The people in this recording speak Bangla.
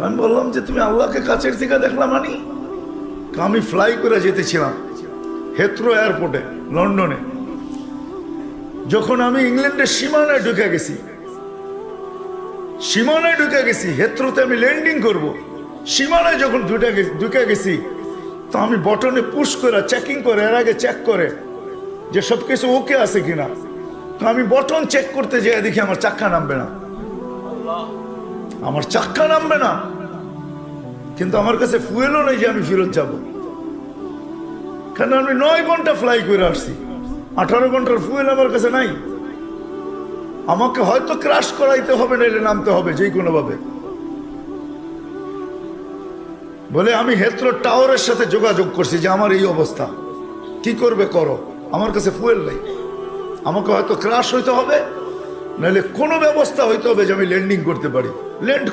আমি বললাম যে তুমি আল্লাহকে কাছের থেকে দেখলাম। আমি ফ্লাই করে যেতেছিলাম হেথ্রো এয়ারপোর্টে লন্ডনে। যখন আমি ইংল্যান্ডের সীমানায় ঢুকে গেছি হেথ্রোতে আমি ল্যান্ডিং করব, সীমানায় যখন ঢুকে গেছি তো আমি বটনে পুশ করে চেকিং করে, এর আগে চেক করে যে সব কিছু ওকে আছে কিনা। তো আমি বটন চেক করতে যেয়ে দেখি আমার চাক্কা নামবে না, কিন্তু আমার কাছে ফুয়েলও নেই যে আমি ফেরত যাব, কারণ আমি 9 ঘন্টা ফ্লাই করে আসছি, 18 ঘন্টার ফুয়েল আমার কাছে নাই। আমাকে হয়তো ক্রাশ করাইতে হবে, নাইলে নামতে হবে যে কোনো ভাবে। বলে আমি হেথ্রো টাওয়ারের সাথে যোগাযোগ করছি যে আমার এই অবস্থা, কি করবে করো, আমার কাছে ফুয়েল নাই, আমাকে হয়তো ক্রাশ হইতে হবে, নাহলে কোনো ব্যবস্থা হইতে হবে যে আমি ল্যান্ডিং করতে পারি। ল্যান্ড